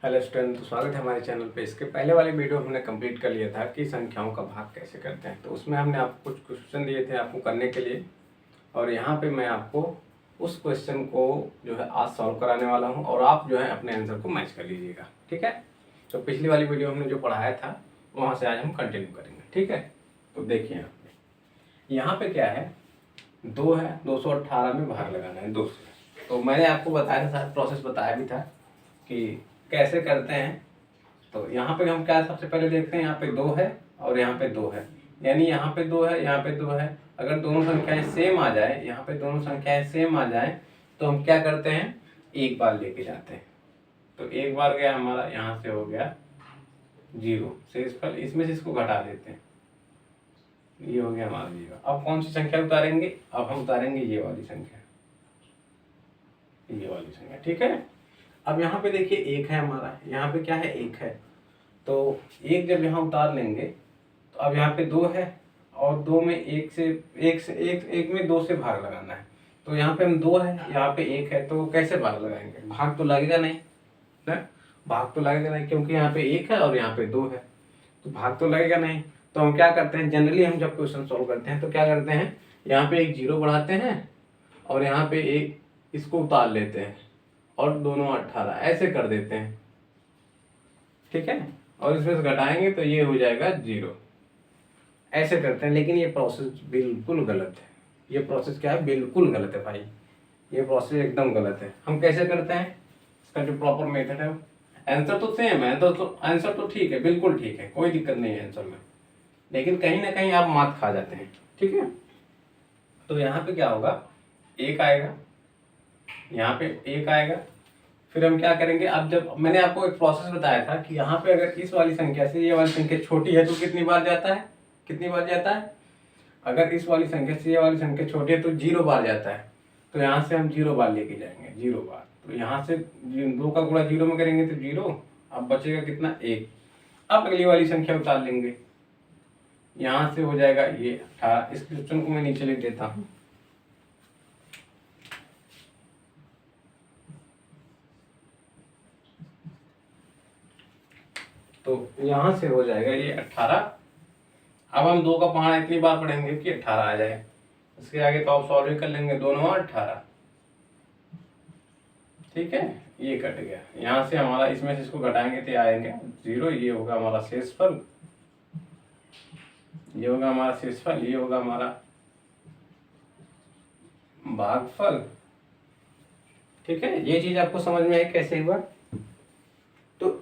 Hello student, तो स्वागत है हमारे चैनल पे। इसके पहले वाली वीडियो हमने कंप्लीट कर लिया था कि संख्याओं का भाग कैसे करते हैं। तो उसमें हमने आपको कुछ क्वेश्चन दिए थे आपको करने के लिए, और यहाँ पे मैं आपको उस क्वेश्चन को जो है आज सॉल्व कराने वाला हूँ और आप जो है अपने आंसर को मैच कर लीजिएगा। ठीक है, तो पिछली वाली वीडियो हमने जो पढ़ाया था वहाँ से आज हम कंटिन्यू करेंगे। ठीक है, तो देखिए यहाँ पे क्या है, 2 है, 218 में भाग लगाना है 2 से। तो मैंने आपको बताया था, सारा प्रोसेस बताया भी था कि कैसे करते हैं। तो यहाँ पे हम क्या सबसे पहले देखते हैं, यहाँ पे 2 है और यहाँ पे 2 है, यानी यहाँ पे 2 है, यहाँ पे 2 है। अगर दोनों संख्याएं सेम आ जाए, यहाँ पे दोनों संख्याएं सेम आ जाए तो हम क्या करते हैं, एक बार लेके जाते हैं। तो एक बार गया हमारा, यहाँ से हो गया 0 शेषफल, इसमें से इसको घटा देते हैं, ये हो गया हमारा 0। अब कौन सी संख्या उतारेंगे, अब हम उतारेंगे ये वाली संख्या, ये वाली संख्या। ठीक है, अब यहाँ पे देखिए 1 है हमारा, यहाँ पे क्या है 1 है, तो 1 जब यहाँ उतार लेंगे तो अब यहाँ पे 2 है और 2 में 1 में 2 से भाग लगाना है। तो यहाँ पे हम 2 है, यहाँ पे 1 है, तो कैसे भाग लगाएंगे, भाग तो लगेगा नहीं ना, भाग तो लगेगा नहीं क्योंकि यहाँ पे 1 है और यहाँ पे 2 है, तो भाग तो लगेगा नहीं। तो हम क्या करते हैं, जनरली हम जब क्वेश्चन सॉल्व करते हैं तो क्या करते हैं, यहाँ पे एक 0 बढ़ाते हैं और यहाँ पे एक इसको उतार लेते हैं और दोनों 18 ऐसे कर देते हैं। ठीक है, और इसमें से घटाएंगे तो ये हो जाएगा 0, ऐसे करते हैं। लेकिन ये प्रोसेस बिल्कुल गलत है, ये प्रोसेस क्या है, बिल्कुल गलत है भाई, ये प्रोसेस एकदम गलत है। हम कैसे करते हैं, इसका जो प्रॉपर मेथड है, आंसर तो सेम है, तो आंसर तो ठीक है, बिल्कुल ठीक है, कोई दिक्कत नहीं है आंसर में, लेकिन कहीं ना कहीं आप मात खा जाते हैं। ठीक है, तो यहाँ पे क्या होगा, 1 आएगा, यहाँ पे 1 आएगा, फिर हम क्या करेंगे, अब जब मैंने आपको एक प्रोसेस बताया था कि यहाँ पे अगर इस वाली संख्या से ये वाली संख्या छोटी है तो कितनी बार जाता है, कितनी बार जाता है, अगर इस वाली संख्या से ये वाली संख्या छोटी है तो 0 बार जाता है। तो यहाँ से हम 0 बार लेके जाएंगे, 0 बार। तो यहाँ से 2 का गुणा 0 में करेंगे तो 0, अब बचेगा कितना, 1। अब अगली वाली संख्या उतार लेंगे, यहाँ से हो जाएगा ये 18। इस क्वेश्चन को मैं नीचे लिख देता हूँ, तो यहाँ से हो जाएगा ये 18। अब हम 2 का पहाड़ा इतनी बार पढ़ेंगे कि 18 आ जाए, इसके आगे तो आप सॉल्व कर लेंगे, 2 9 18। ठीक है, ये कट गया, यहाँ से हमारा इसमें से इसको घटाएंगे तो आएंगे 0, ये होगा हमारा शेषफल, ये होगा हमारा शेषफल, ये होगा हमारा भागफल। ठीक है, ये चीज आपको समझ में आई कैसे हुआ। तो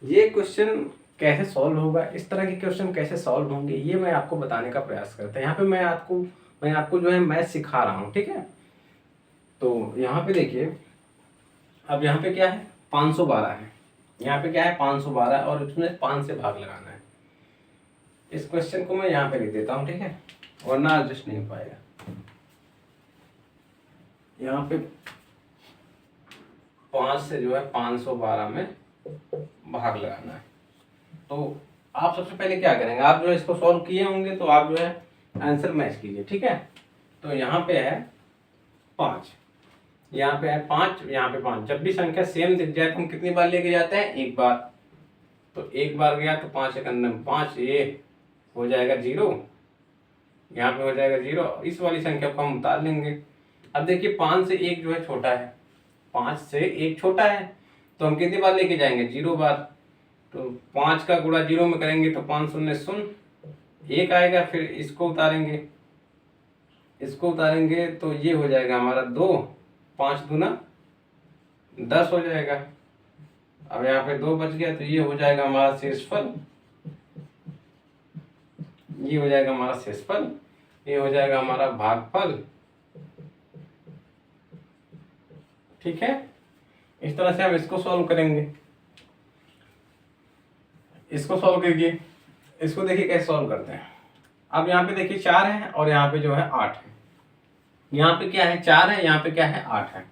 ये क्वेश्चन कैसे सॉल्व होगा, इस तरह के क्वेश्चन कैसे सॉल्व होंगे, ये मैं आपको बताने का प्रयास करता हूँ। यहाँ पे मैं आपको जो है मैथ सिखा रहा हूँ। ठीक है, तो यहाँ पे देखिए, अब यहाँ पे क्या है, 512 है, यहाँ पे क्या है 512 और उसमें 5 से भाग लगाना है। इस क्वेश्चन को मैं यहाँ पे लिख देता हूँ, ठीक है, वरना एडजस्ट नहीं हो पाएगा। यहाँ पे 5 से जो है 512 में भाग लगाना है। तो आप सबसे पहले क्या करेंगे, आप जो है इसको सॉल्व किए होंगे तो आप जो है आंसर मैच कीजिए। ठीक है, तो यहाँ पे है 5, यहाँ पे है 5, यहाँ पे 5। जब भी संख्या सेम दिख जाए तो हम कितनी बार लेके जाते हैं, एक बार। तो एक बार गया तो 5 एक अंदर 5, ये हो जाएगा 0, यहाँ पे हो जाएगा 0। इस वाली संख्या को हम उतार लेंगे। अब देखिए 5 से 1 जो है छोटा है, 5 से 1 छोटा है, तो हम कितनी बार लेके जाएंगे, 0 बार। तो 5 का गुणा 0 में करेंगे तो 5 शून्य शून्य, 1 आएगा। फिर इसको उतारेंगे, इसको उतारेंगे तो ये हो जाएगा हमारा 2, 5 दूना 10 हो जाएगा। अब यहाँ पे 2 बच गया तो ये हो जाएगा हमारा शेषफल, ये हो जाएगा हमारा शेषफल, ये हो जाएगा हमारा भागफल। ठीक है, इस तरह से हम इसको सॉल्व करेंगे। इसको सॉल्व करिए, इसको देखिए कैसे सॉल्व करते हैं। अब यहाँ पे देखिए 4 है और यहाँ पे जो है 8 है। यहाँ पे क्या है, 4 है, यहाँ पे क्या है 8 है।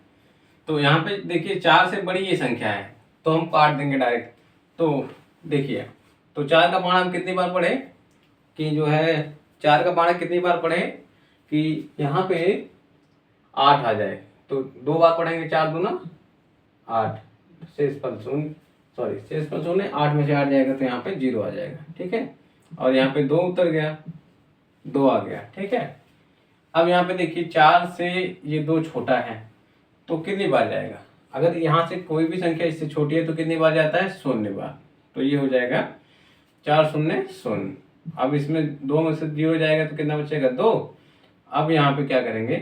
तो यहाँ पे देखिए 4 से बड़ी ये संख्या है तो हम काट देंगे डायरेक्ट। तो देखिए, तो 4 का बाण हम कितनी बार पढ़े कि जो है 4 का बाण कितनी बार पढ़े कि यहाँ पे 8 आ जाए, तो 2 बार पढ़ेंगे, 4 दूना 8, शेषफल 0। सॉरी शेषफल शून्य, 8 में से 8 जाएगा तो यहाँ पे 0 आ जाएगा, ठीक है। और यहाँ पे 2 उतर गया, 2 आ गया, ठीक है। अब यहाँ पे देखिए 4 से ये 2 छोटा है तो कितनी बार जाएगा, अगर यहाँ से कोई भी संख्या इससे छोटी है तो कितनी बार जाता है, 0 बार। तो ये हो जाएगा 4 शून्य 0। अब इसमें 2 में से 0 जाएगा तो कितना बचेगा, 2। अब यहाँ पे क्या करेंगे,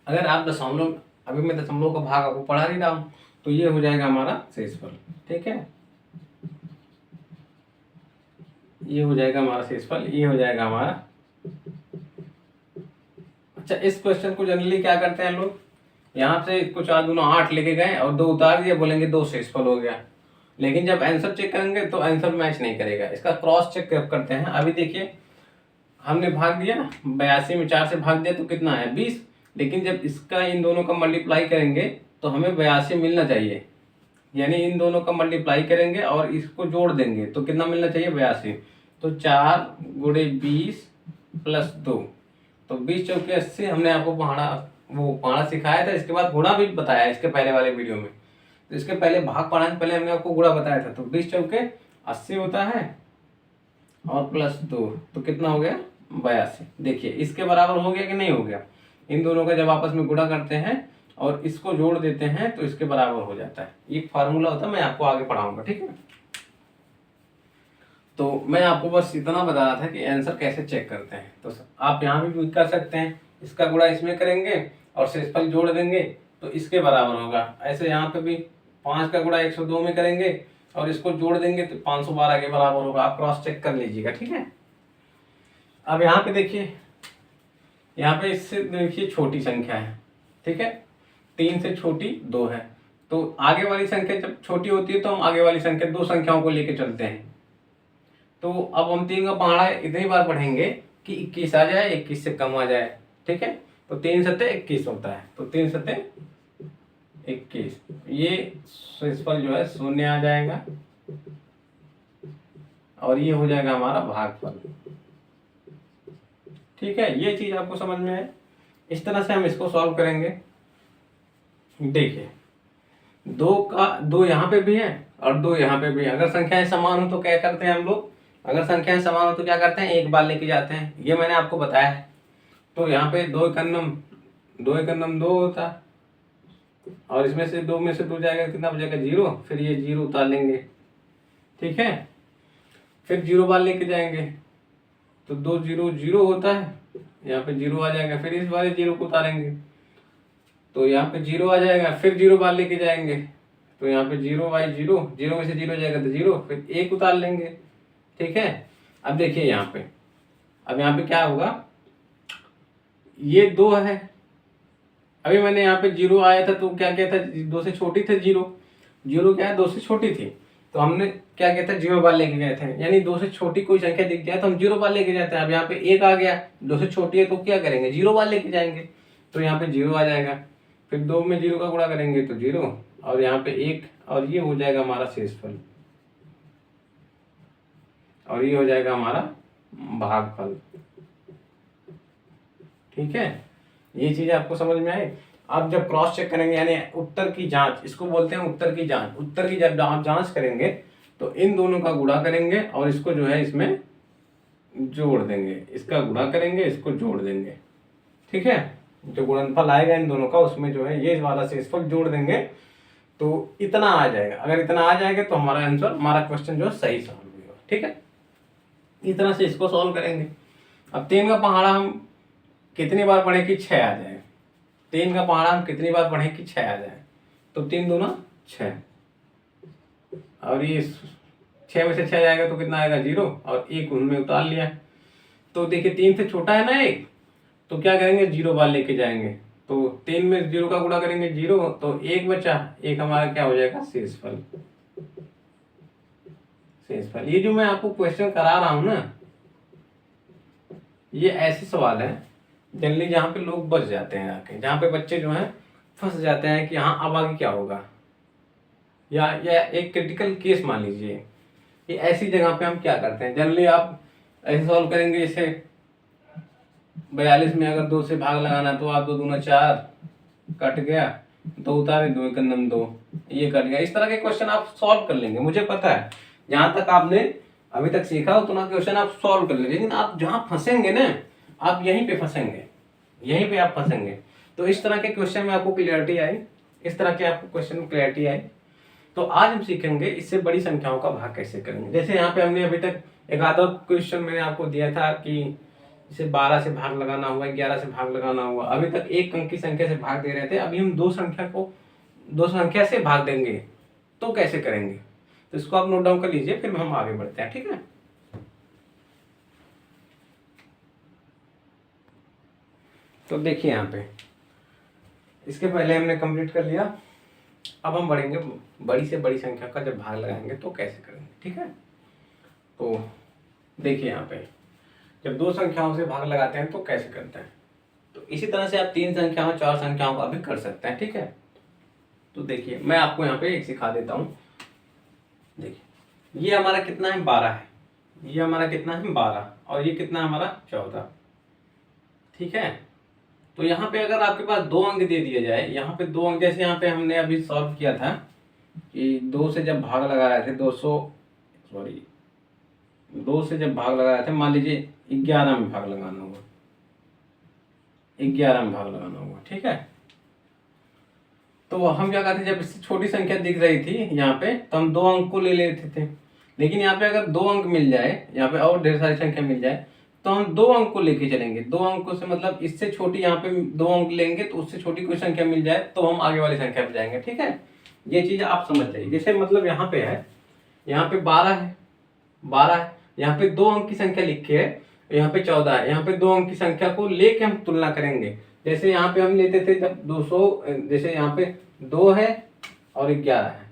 अगर आप दशमलव, अभी मैं दशमलव का भाग आपको पढ़ा नहीं रहा हूँ, तो ये हो जाएगा हमारा शेषफल, ठीक है। ये हो जाएगा हमारा शेषफल, ये हो जाएगा हमारा। अच्छा, इस क्वेश्चन को जनरली क्या करते हैं लोग, यहाँ से इसको 4 दूना 8 लेके गए और 2 उतार दिए, बोलेंगे 2 शेषफल हो गया। लेकिन जब आंसर चेक करेंगे तो आंसर मैच नहीं करेगा, इसका क्रॉस चेक करते हैं। अभी देखिए हमने भाग दिया, 82 में 4 से भाग दिया तो कितना है, 20। लेकिन जब इसका इन दोनों का मल्टीप्लाई करेंगे तो हमें 82 मिलना चाहिए, यानी इन दोनों का मल्टीप्लाई करेंगे और इसको जोड़ देंगे तो कितना मिलना चाहिए, 82। तो 4 गुणे 20 प्लस 2, तो 20 चौके 80। हमने आपको पहाड़ा सिखाया था, इसके बाद गुणा भी बताया इसके पहले वाले वीडियो में। तो इसके पहले भाग पढ़ाने पहले हमने आपको गुणा बताया था। तो 20 चौके 80 होता है और प्लस 2 तो कितना हो गया, 82। देखिए इसके बराबर हो गया कि नहीं हो गया, इन दोनों का जब आपस में गुणा करते हैं और इसको जोड़ देते हैं तो इसके बराबर हो जाता है। ये फार्मूला होता है, मैं आपको आगे पढ़ाऊंगा, ठीक है। तो मैं आपको बस इतना बता रहा था कि आंसर कैसे चेक करते हैं। तो आप यहाँ भी कर सकते हैं, इसका गुणा इसमें करेंगे और शेषफल जोड़ देंगे तो इसके बराबर होगा। ऐसे यहाँ पे भी 5 का गुणा 102 में करेंगे और इसको जोड़ देंगे तो 512 के बराबर होगा। आप क्रॉस चेक कर लीजिएगा, ठीक है। अब यहाँ पे देखिए, यहाँ पे इससे देखिए छोटी संख्या है, ठीक है, 3 से छोटी 2 है। तो आगे वाली संख्या जब छोटी होती है तो हम आगे वाली संख्या 2 संख्याओं को लेके चलते हैं। तो अब हम 3 का पहाड़ा इतनी बार पढ़ेंगे कि 21 आ जाए, 21 से कम आ जाए, ठीक है। तो 3 सत्ते 21 होता है, तो 3 सत्ते 21, ये शेषफल जो है 0 आ जाएगा और ये हो जाएगा हमारा भागफल, ठीक है। ये चीज आपको समझ में है, इस तरह से हम इसको सॉल्व करेंगे। देखिए 2 यहाँ पे भी है और 2 यहाँ पे भी है। अगर संख्याएं समान हो तो क्या करते हैं हम लोग, अगर संख्याएं समान हो तो क्या करते हैं, एक बार लेके जाते हैं, ये मैंने आपको बताया है। तो यहाँ पे 2 एकन्नम 2 होता है और इसमें से 2 में से 2 जाएगा, कितना बचेगा, 0। फिर ये 0 उतार लेंगे, ठीक है। फिर 0 बार लेके जाएंगे तो 2 0 0 होता है, यहाँ पे 0 आ जाएगा। फिर इस वाले 0 को उतारेंगे तो यहाँ पे 0 आ जाएगा। फिर 0 बार लेके जाएंगे तो यहाँ पे 0 बाई 0, 0 में से 0 जाएगा तो 0, फिर 1 उतार लेंगे, ठीक है। अब देखिए यहाँ पे, अब यहाँ पे क्या होगा, ये 2 है। अभी मैंने यहाँ पे 0 आया था तो क्या किया था, 2 से छोटी थे 0, 0 क्या है, 2 से छोटी थी तो हमने क्या किया था, 0 बार लेके गए थे। यानी 2 से छोटी कोई संख्या दिख जाए तो हम 0 बार लेके जाते हैं। अब यहाँ पे 1 आ गया, 2 से छोटी है तो क्या करेंगे, 0 बार लेके जाएंगे, तो यहाँ पे 0 आ जाएगा। फिर 2 में 0 का गुणा करेंगे तो 0 और यहाँ पे 1, और ये हो जाएगा हमारा शेषफल और ये हो जाएगा हमारा भागफल, ठीक है। ये चीज आपको समझ में आई। अब जब क्रॉस चेक करेंगे, यानी उत्तर की जांच, इसको बोलते हैं उत्तर की जांच। उत्तर की जब आप जांच करेंगे तो इन दोनों का गुणा करेंगे और इसको जो है इसमें जोड़ देंगे, इसका गुणा करेंगे, इसको जोड़ देंगे, ठीक है। जो गुणनफल आएगा इन दोनों का, उसमें जो है ये वाला शेषफल जोड़ देंगे तो इतना आ जाएगा। अगर इतना आ जाएगा तो हमारा आंसर, हमारा क्वेश्चन जो है सही सॉल्व होगा, ठीक है। इस तरह से इसको सॉल्व करेंगे। अब 3 का पहाड़ा हम कितनी बार पढ़े कि 6 आ जाए, 3 का पहाड़ा हम कितनी बार पढ़े कि 6 आ जाए, तो 3 दूना 6 और ये 6 में से 6 जाएगा तो कितना आएगा, 0 और 1 उनमें उतार लिया। तो देखिए 3 से छोटा है ना 1, तो क्या करेंगे, 0 बार लेके जाएंगे तो 3 में 0 का गुणा करेंगे 0, तो 1 बचा, 1 हमारा क्या हो जाएगा, शेषफल। शेषफल, ये जो मैं आपको क्वेश्चन करा रहा हूं ना, ये ऐसे सवाल है जनरली जहाँ पे लोग बच जाते हैं आके, जहाँ पे बच्चे जो हैं फंस जाते हैं कि हाँ अब आगे क्या होगा, या एक क्रिटिकल केस मान लीजिए कि ऐसी जगह पे हम क्या करते हैं। जनरली आप ऐसे सॉल्व करेंगे, जैसे 42 में अगर 2 से भाग लगाना तो आप 2 दूना 4 कट गया, दो उतारे, दो एक नम दो, ये कर लिया। इस तरह के क्वेश्चन आप सॉल्व कर लेंगे, मुझे पता है जहां तक आपने अभी तक सीखा उतना क्वेश्चन आप सॉल्व कर लेंगे। लेकिन आप जहाँ फंसेंगे ना, आप यहीं पे फंसेंगे, यहीं पे आप फंसेंगे। तो इस तरह के क्वेश्चन में आपको क्लियरिटी आई, इस तरह के आपको क्वेश्चन में क्लियरिटी आई। तो आज हम सीखेंगे इससे बड़ी संख्याओं का भाग कैसे करेंगे। जैसे यहाँ पे हमने अभी तक एक आधा क्वेश्चन मैंने आपको दिया था कि इसे 12 से भाग लगाना हुआ, 11 से भाग लगाना हुआ। अभी तक एक अंक की संख्या से भाग दे रहे थे, अभी हम दो संख्या से भाग देंगे, तो कैसे करेंगे। तो इसको आप नोट डाउन कर लीजिए, फिर हम आगे बढ़ते हैं, ठीक है। तो देखिए यहाँ पे इसके पहले हमने कंप्लीट कर लिया। अब हम बढ़ेंगे बड़ी से बड़ी संख्या का जब भाग लगाएंगे तो कैसे करेंगे, ठीक है। तो देखिए यहाँ पे जब दो संख्याओं से भाग लगाते हैं तो कैसे करते हैं। तो इसी तरह से आप 3 संख्याओं 4 संख्याओं का भी कर सकते हैं, ठीक है। तो देखिए मैं आपको यहाँ पे एक सिखा देता हूँ। देखिए ये हमारा कितना है, 12 है। ये हमारा कितना है, 12। और ये कितना हमारा 14, ठीक है। तो यहाँ पे अगर आपके पास 2 अंक दे दिए जाए, यहाँ पे 2 अंक, जैसे यहाँ पे हमने अभी सॉल्व किया था कि 2 से जब भाग लगा रहे थे 2 से जब भाग लगा रहे थे, मान लीजिए 11 में भाग लगाना होगा, 11 में भाग लगाना होगा, ठीक है। तो हम क्या करते, जब इससे छोटी संख्या दिख रही थी यहाँ पे, तो हम 2 अंक को ले लेते थे। लेकिन यहाँ पे अगर 2 अंक मिल जाए, यहाँ पे और ढेर सारी संख्या मिल जाए, तो हम 2 अंक को लेके चलेंगे। 2 अंकों से मतलब इससे छोटी, यहाँ पे 2 अंक लेंगे तो उससे छोटी कोई संख्या मिल जाए तो हम आगे वाली संख्या पे जाएंगे, ठीक है। ये चीज आप समझ जाइए। जैसे मतलब यहाँ पे है, यहाँ पे 12 है, 12 है, यहाँ पे 2 अंक की संख्या लिखी है, यहाँ पे 14 है। यहाँ पे 2 अंक की संख्या को लेके हम तुलना करेंगे। जैसे यहाँ पे हम लेते थे जब 200, जैसे यहाँ पे 2 है और 11 है,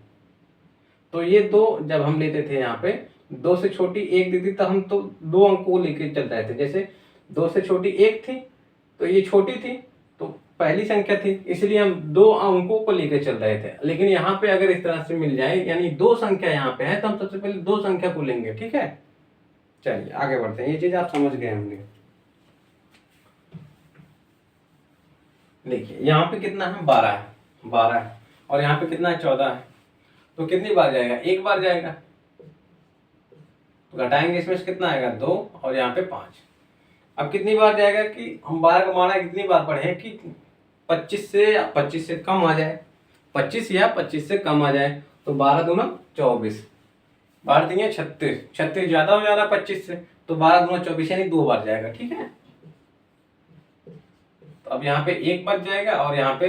तो ये 2 जब हम लेते थे, यहाँ पे 2 से छोटी 1 दिखती तो हम तो 2 अंक को लेके चल रहे थे। जैसे 2 से छोटी 1 थी तो ये छोटी थी, तो पहली संख्या थी, इसलिए हम 2 अंकों को लेके चल रहे थे। लेकिन यहाँ पे अगर इस तरह से मिल जाए, यानी 2 संख्या यहाँ पे है, तो हम सबसे पहले 2 संख्या को लेंगे, ठीक है। चलिए आगे बढ़ते हैं, ये चीज आप समझ गए हमने। देखिए यहाँ पे कितना है, 12 है, 12 है, और यहाँ पे कितना है, 14 है। तो कितनी बार जाएगा, एक बार जाएगा। तो घटाएंगे इसमें से कितना आएगा, 2, और यहाँ पे 5। अब कितनी बार जाएगा कि हम 12 का माना कितनी बार पढ़े हैं कि 25 से कम आ जाए, 25 या 25 से कम आ जाए। तो 12 दूना 24, 12 दिए 36, 36 ज्यादा हो जा रहा है 25 से, तो 12 दूना 24 यानी 2 बार जाएगा, ठीक है। तो अब यहाँ पे 1 बच जाएगा, और यहाँ पे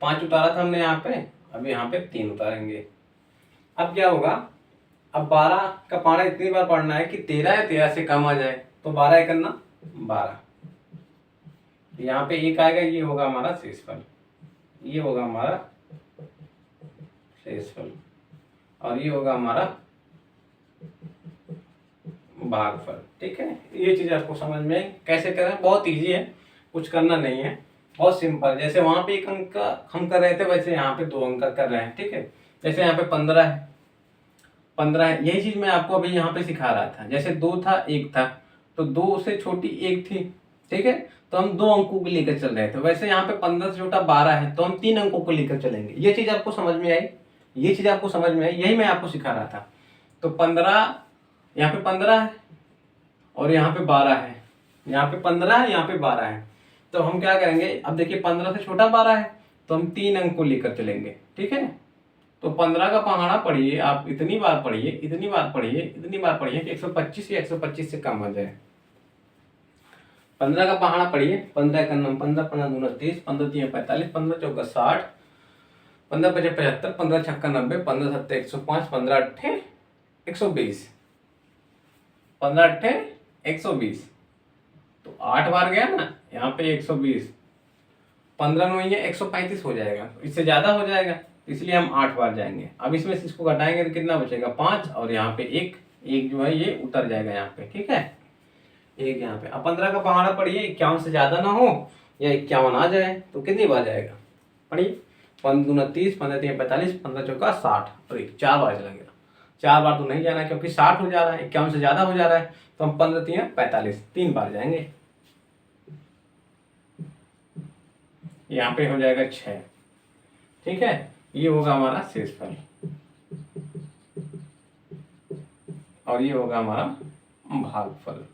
5 उतारा था हमने यहाँ पे, अब यहाँ पे 3 उतारेंगे। अब क्या होगा, अब 12 का पारा इतनी बार पढ़ना है कि 13 या 13 से कम आ जाए। तो 12 एक करना 12, यहाँ पे 1 आएगा, ये होगा हमारा शेषफल, ये होगा हमारा शेषफल, और ये होगा हमारा भागफल, ठीक है। ये चीज आपको समझ में आई। कैसे करें, बहुत इजी है, कुछ करना नहीं है, बहुत सिंपल। जैसे वहां पे 1 अंक का हम कर रहे थे, वैसे यहाँ पे 2 अंक का कर रहे हैं, ठीक है। जैसे यहाँ पे 15 है, 15 है, यही चीज मैं आपको अभी यहाँ पे सिखा रहा था। जैसे 2 था, 1 था, तो 2 से छोटी 1 थी, ठीक है, तो हम 2 अंकों को लेकर चल रहे थे। वैसे यहाँ पे 15 से छोटा 12 है, तो हम 3 अंकों को लेकर चलेंगे। ये चीज आपको समझ में आई, ये चीज आपको समझ में आई, यही मैं आपको सिखा रहा था। तो 15, यहाँ पे 15 है, और यहाँ पे 12 है, यहाँ पे 15 है, यहाँ पे 12 है। तो हम क्या करेंगे, अब देखिए 15 से छोटा 12 है, तो हम 3 अंक को लेकर चलेंगे, ठीक है। तो 15 का पहाड़ा पढ़िए आप, इतनी बार पढ़िए, इतनी बार पढ़िए, इतनी बार पढ़िए कि 125 या 125 से कम आ जाए। 15 का पहाड़ा पढ़िए, 15 का नम 15, 15 दूना 30, 15 तीन 45, 15 चौका 60, 15 पचे 75, 15 छक्का 90, 15 सत्ते 105, 15 अट्ठे 120, 15 अट्ठे 120। तो 8 बार गया ना, यहाँ पे 120, 15 नौ ये 135 हो जाएगा, इससे ज्यादा हो जाएगा, इसलिए हम 8 बार जाएंगे। अब इसमें से इसको घटाएंगे तो कितना बचेगा, 5, और यहाँ पे एक जो है ये उतर जाएगा यहाँ पे, ठीक है, एक यहाँ पे। अब 15 का पहाड़ा पढ़िए, 51 से ज्यादा ना हो या 51 आ जाए तो कितनी बार जाएगा, पढ़िए। 15 दूना 30, 15 तीन 45, 15 चौका 60, और 4 बार चलेगा। 4 बार तो नहीं जाना है क्योंकि 60 हो जा रहा है, 51 से ज्यादा हो जा रहा है, तो हम 15 तीन 45, 3 बार जाएंगे। यहाँ पे हो जाएगा 6, ठीक है, ये होगा हमारा शेषफल और ये होगा हमारा भागफल।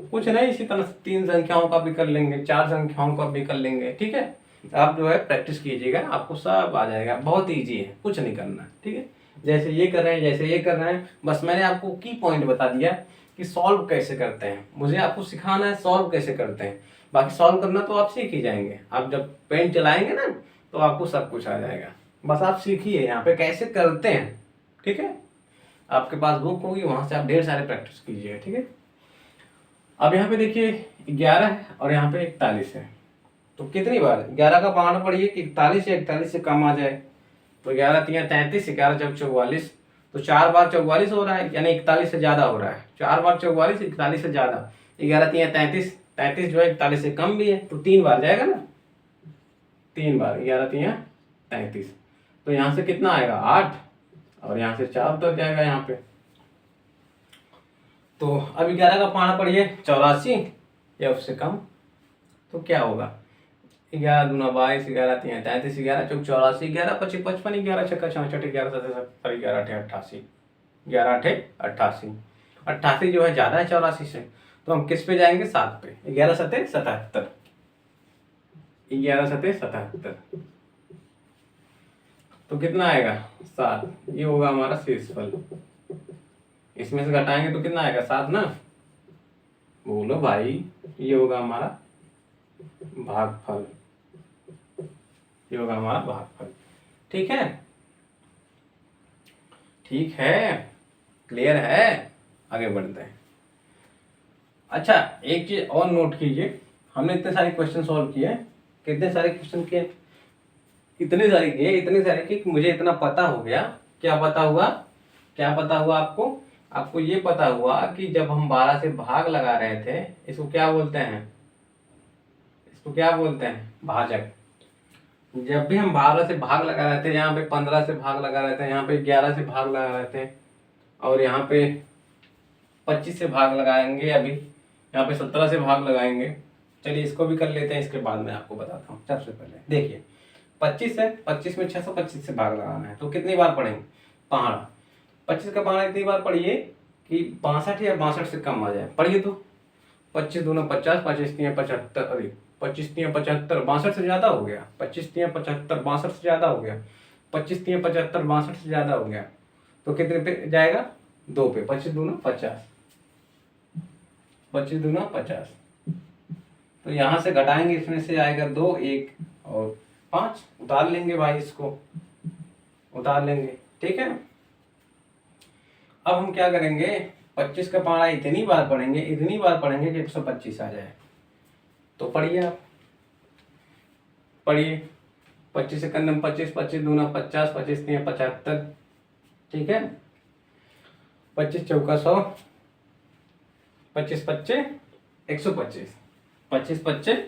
कुछ नहीं, इसी तरह से 3 संख्याओं का भी कर लेंगे, 4 संख्याओं का भी कर लेंगे। ठीक है, आप जो है प्रैक्टिस कीजिएगा, आपको सब आ जाएगा। बहुत इजी है, कुछ नहीं करना। ठीक है, जैसे ये कर रहे हैं, जैसे ये कर रहे हैं, बस मैंने आपको की पॉइंट बता दिया कि सॉल्व कैसे करते हैं। मुझे आपको सिखाना है सॉल्व कैसे करते हैं, बाकी सॉल्व करना तो आप सीख ही जाएंगे। आप जब पेन चलाएंगे ना तो आपको सब कुछ आ जाएगा। बस आप सीखिए यहाँ पे कैसे करते हैं। ठीक है, आपके पास बुक होगी, वहां से आप ढेर सारे प्रैक्टिस कीजिएगा। ठीक है, अब यहाँ पे देखिए 11 है और यहाँ पे 41 है, तो कितनी बार 11 का पहाड़ पढ़िए कि 41 या 41 से कम आ जाए। तो 11 3 33, 11 चौक 44, तो 4 बार 44 हो रहा है, यानी 41 से ज्यादा हो रहा है। 4 बार 44, 41 से ज्यादा। 11 3 33, 33 जो है 41 से कम भी है, तो 3 बार जाएगा ना, 3 बार 11 3 33। तो यहाँ से कितना आएगा 8, और यहाँ से 4 उतर जाएगा यहाँ पे। तो अब 11 का पहाड़ा पढ़िए 84 या उससे कम, तो क्या होगा 11 दूना 22, 11 3 33, 11 चौक 84, 11 25 55, 11 छक्का 66, 11 7 70, 11 8 88, 11 8 88। 88 जो है ज्यादा है 84 से, तो हम किस पे जाएंगे 7 पे। 11 7 77, 11 7 77, तो कितना आएगा 7। ये होगा हमारा शेषफल। इसमें से घटाएंगे तो कितना आएगा 7 ना, बोलो भाई। ये होगा हमारा भागफल, ये होगा हमारा भागफल। ठीक है, ठीक है, क्लियर है, आगे बढ़ते हैं। अच्छा, एक चीज और नोट कीजिए, हमने इतने सारे क्वेश्चन सॉल्व किए। कितने सारे क्वेश्चन किए, इतने सारे किए, इतने सारे किए कि मुझे इतना पता हो गया। क्या पता हुआ, क्या पता हुआ आपको? आपको ये पता हुआ कि जब हम 12 से भाग लगा रहे थे, इसको क्या बोलते हैं, इसको क्या बोलते हैं, भाजक। जब भी हम 12 से भाग लगा रहे थे, यहाँ पे 15 से भाग लगा रहे थे, यहाँ पे 11 से भाग लगा रहे थे, और यहाँ पे 25 से भाग लगाएंगे, अभी यहाँ पे 17 से भाग लगाएंगे। चलिए इसको भी कर लेते हैं, इसके बाद मैं आपको बताता हूँ। सबसे पहले देखिए 25 है, 25 में 625 से भाग लगाना है, तो कितनी बार पढ़ेंगे पहाड़ा। 25 का पहाड़ा इतनी बार पढ़िए कि 62 या 62 से कम आ जाए। पढ़िए तो 25 दूना 50, 25 3 75, अरे 25 3 75, 62 से ज्यादा हो गया। 25 3 75, 62 से ज्यादा हो गया। 25 3 75, 62 से ज्यादा हो गया, तो कितने पे जाएगा 2 पे। 25 दूना 50, 25 दूना 50, तो यहाँ से घटाएंगे, इसमें से आएगा 2, 1 और 5, उतार लेंगे भाई, इसको उतार लेंगे। ठीक है, अब हम क्या करेंगे, 25 का पहाड़ा इतनी बार पढ़ेंगे, इतनी बार पढ़ेंगे कि 125 आ जाए। तो पढ़िए आप, पढ़िए 25 से कन्नम 25, 25 दूना 50, 25 3 75। ठीक है, 25 चौका 100, 25 25 125, 25 25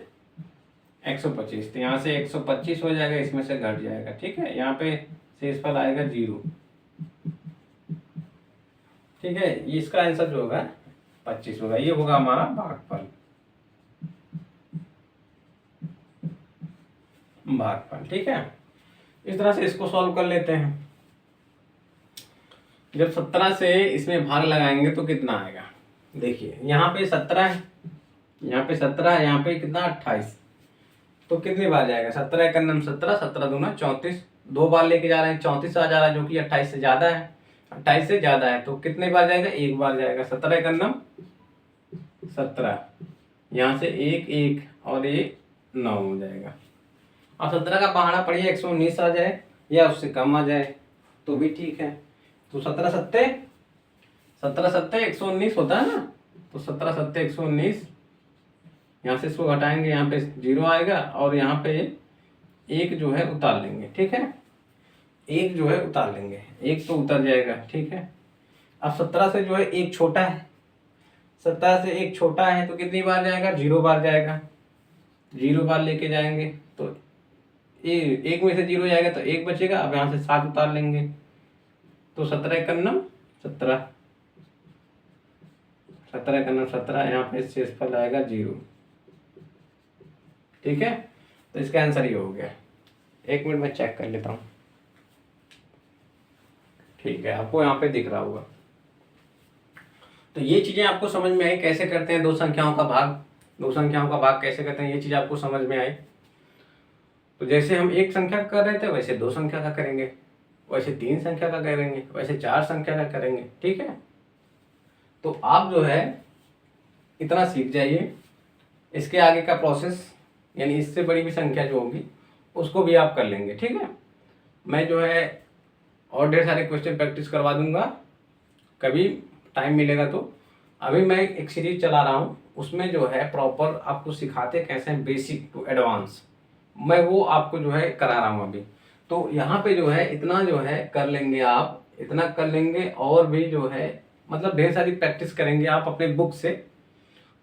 125, तो यहाँ से 125 हो जाएगा, इसमें से घट जाएगा। ठीक है, यहाँ पे शेषफल आएगा 0। ठीक है, इसका आंसर जो होगा 25 होगा। ये होगा हमारा भागफल, भागफल। ठीक है, इस तरह से इसको सॉल्व कर लेते हैं। जब 17 से इसमें भाग लगाएंगे तो कितना आएगा, देखिए यहाँ पे 17 है, यहाँ पे 17 है, यहाँ पे कितना 28, तो कितनी बार जाएगा 17 का नाम 17, 17 दूना 34, 2 बार लेके जा रहे हैं, 34 आ जा रहा है, जो कि 28 से ज्यादा है। 28 से ज्यादा है तो कितने बार जाएगा, 1 बार जाएगा। 17 का नाम 17, यहाँ से 1 1 और ये 9 हो जाएगा। अब 17 का पहाड़ा पढ़िए 119 आ जाए या उससे कम आ जाए तो भी ठीक है। तो 17 सत्ते 119 होता है ना, तो 17 सत्ते 119, यहाँ से इसको घटाएंगे, यहाँ पे 0 आएगा, और यहाँ पे 1 जो है उतार लेंगे। ठीक है, 1 जो है उतार लेंगे, 1 तो उतर जाएगा। ठीक है, अब 17 से जो है 1 छोटा है, 17 से 1 छोटा है, तो कितनी बार जाएगा, 0 बार जाएगा। 0 बार लेके जाएंगे तो 1 में से 0 जाएगा तो 1 बचेगा। अब यहाँ से 7 उतार लेंगे, तो 17 का नाम 17, 17 का नाम 17, यहाँ पे शेषफल आएगा 0। ठीक है, तो इसका आंसर ये हो गया। 1 मिनट में चेक कर लेता हूँ। ठीक है, आपको यहाँ पे दिख रहा होगा। तो ये चीज़ें आपको समझ में आई कैसे करते हैं दो संख्याओं का भाग कैसे करते हैं, ये चीज़ आपको समझ में आई। तो जैसे हम एक संख्या का कर रहे थे वैसे 2 संख्या का करेंगे, वैसे 3 संख्या का करेंगे, वैसे 4 संख्या का करेंगे। ठीक है, तो आप जो है इतना सीख जाइए। इसके आगे का प्रोसेस यानी इससे बड़ी भी संख्या जो होगी उसको भी आप कर लेंगे। ठीक है, मैं जो है और ढेर सारे क्वेश्चन प्रैक्टिस करवा दूंगा कभी टाइम मिलेगा तो। अभी मैं एक सीरीज चला रहा हूँ, उसमें जो है प्रॉपर आपको सिखाते कैसे हैं बेसिक टू एडवांस, मैं वो आपको जो है करा रहा हूँ अभी। तो यहाँ पे जो है इतना जो है कर लेंगे आप, इतना कर लेंगे और भी जो है मतलब ढेर सारी प्रैक्टिस करेंगे आप अपने बुक से।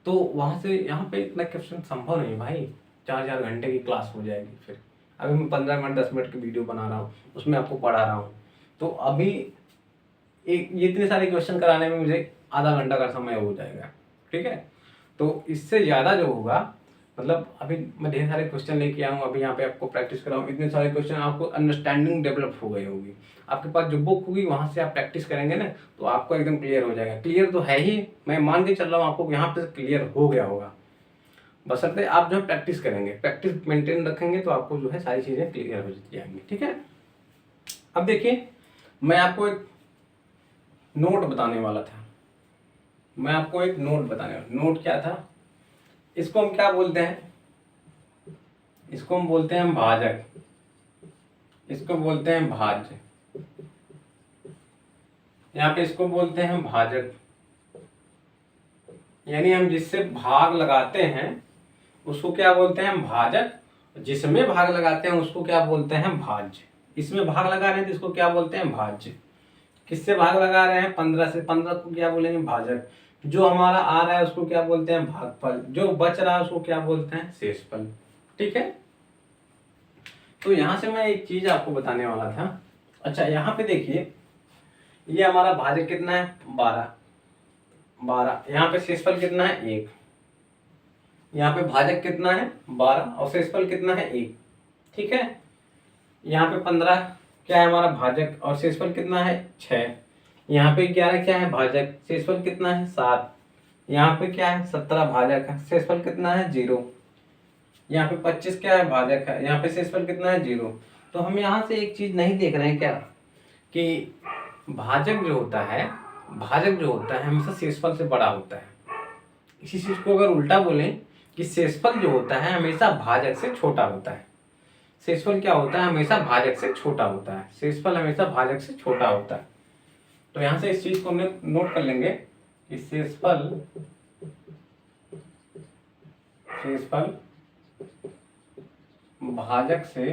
तो वहाँ से यहाँ पे इतना क्वेश्चन संभव नहीं भाई, 4-4 घंटे की क्लास हो जाएगी। फिर अभी मैं 15 मिनट 10 मिनट की वीडियो बना रहा हूँ, उसमें आपको पढ़ा रहा हूँ। तो अभी एक ये इतने सारे क्वेश्चन कराने में मुझे आधा घंटा का समय हो जाएगा। ठीक है, तो इससे ज़्यादा जो होगा मतलब अभी मैं ढेर सारे क्वेश्चन लेके आऊँ, अभी यहाँ पे आपको प्रैक्टिस कराऊँ, इतने सारे क्वेश्चन, आपको अंडरस्टैंडिंग डेवलप हो गई होगी। आपके पास जो बुक होगी वहाँ से आप प्रैक्टिस करेंगे ना तो आपको एकदम क्लियर हो जाएगा। क्लियर तो है ही, मैं मान के चल रहा हूँ आपको यहाँ पे क्लियर हो गया होगा, बशर्ते आप जो है प्रैक्टिस करेंगे, प्रैक्टिस मेंटेन रखेंगे तो आपको जो है सारी चीज़ें क्लियर हो जाएंगी। ठीक है, अब देखिए मैं आपको एक नोट बताने वाला था, नोट क्या था, इसको हम क्या बोलते हैं, इसको हम बोलते हैं भाजक, इसको बोलते हैं भाज्य, यहाँ पे इसको बोलते हैं भाजक। यानी हम जिससे भाग लगाते हैं उसको क्या बोलते हैं भाजक, जिसमें भाग लगाते हैं उसको क्या बोलते हैं भाज्य। इसमें भाग लगा रहे हैं तो इसको क्या बोलते हैं भाज्य। किससे भाग लगा रहे हैं 15 से, 15 को क्या बोलेंगे भाजक। जो हमारा आ रहा है उसको क्या बोलते हैं भागफल, जो बच रहा है उसको क्या बोलते हैं शेषफल। ठीक है, तो यहां से मैं एक चीज आपको बताने वाला था। अच्छा यहाँ पे देखिए, ये हमारा भाजक कितना है 12, यहाँ पे शेषफल कितना है 1, यहाँ पे भाजक कितना है 12 और शेषफल कितना है 1। ठीक है, यहाँ पे 15 क्या है हमारा भाजक और शेषफल कितना है 6, यहाँ पे 11 क्या है भाजक, शेषफल कितना है 7, यहाँ पे क्या है 17 भाजक है, शेषफल कितना है 0, यहाँ पे 25 क्या है भाजक है, यहाँ पे शेषफल कितना है 0। तो हम यहाँ से एक चीज नहीं देख रहे हैं क्या कि भाजक जो होता है हमेशा शेषफल से बड़ा होता है। इसी चीज को अगर उल्टा बोलें कि शेषफल जो होता है हमेशा भाजक से छोटा होता है। शेषफल क्या होता है हमेशा भाजक से छोटा होता है, शेषफल हमेशा भाजक से छोटा होता है। तो यहाँ से इस चीज को नोट कर लेंगे कि शेषफल भाजक से,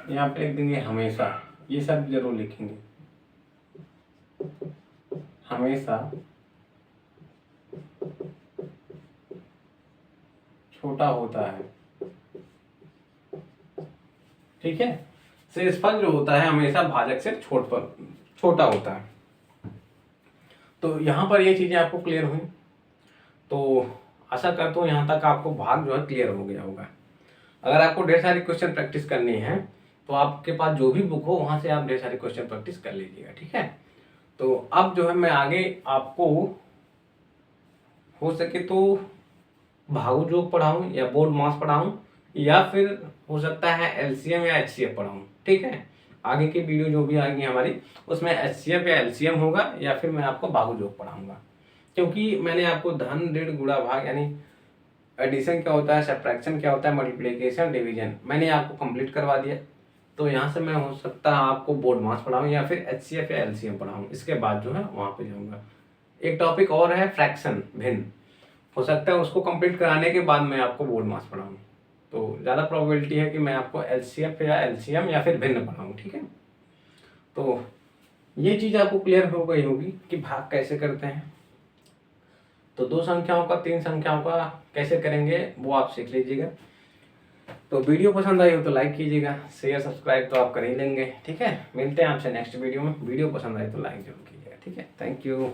यहाँ पे लिख देंगे हमेशा, ये सब जरूर लिखेंगे, हमेशा छोटा होता है। ठीक है, शेषफल जो होता है हमेशा भाजक से छोटा होता है। तो यहाँ पर ये चीजें आपको क्लियर हुई, तो आशा करता हूँ यहाँ तक आपको भाग जो है क्लियर हो गया होगा। अगर आपको ढेर सारी क्वेश्चन प्रैक्टिस करनी है तो आपके पास जो भी बुक हो वहाँ से आप ढेर सारी क्वेश्चन प्रैक्टिस कर लीजिएगा। ठीक है, तो अब जो है मैं आगे आपको हो सके तो भागु जोग पढ़ाऊँ या बोर्ड मास पढ़ाऊँ या फिर हो सकता है एलसीएम या एचसीएफ पढ़ाऊँ। ठीक है, आगे की वीडियो जो भी आएगी हमारी उसमें एचसीएफ या एलसीएम होगा या फिर मैं आपको भागु जोग पढ़ाऊँगा, क्योंकि मैंने आपको धन ऋण गुणा भाग यानी एडिशन क्या होता है, सब्ट्रैक्शन क्या होता है, मल्टीप्लिकेशन डिवीजन मैंने आपको कंप्लीट करवा दिया। तो यहाँ से मैं हो सकता है आपको बोर्ड मास पढ़ाऊँ या फिर एचसीएफ या एलसीएम पढ़ाऊँ, इसके बाद जो है वहाँ पे जाऊँगा। एक टॉपिक और है फ्रैक्शन भिन्न, हो सकता है उसको कंप्लीट कराने के बाद मैं आपको बोर्ड मास पढ़ाऊँ। तो ज़्यादा प्रोबेबिलिटी है कि मैं आपको एलसीएफ या एलसीएम या फिर भिन्न पढ़ाऊँ। ठीक है, तो ये चीज़ आपको क्लियर हो गई होगी कि भाग कैसे करते हैं। तो 2 संख्याओं का 3 संख्याओं का कैसे करेंगे वो आप सीख लीजिएगा। तो वीडियो पसंद आई हो तो लाइक कीजिएगा, शेयर सब्सक्राइब तो आप कर ही लेंगे। ठीक है, मिलते हैं आपसे नेक्स्ट वीडियो में। वीडियो पसंद आई तो लाइक जरूर कीजिएगा। ठीक है, थैंक यू।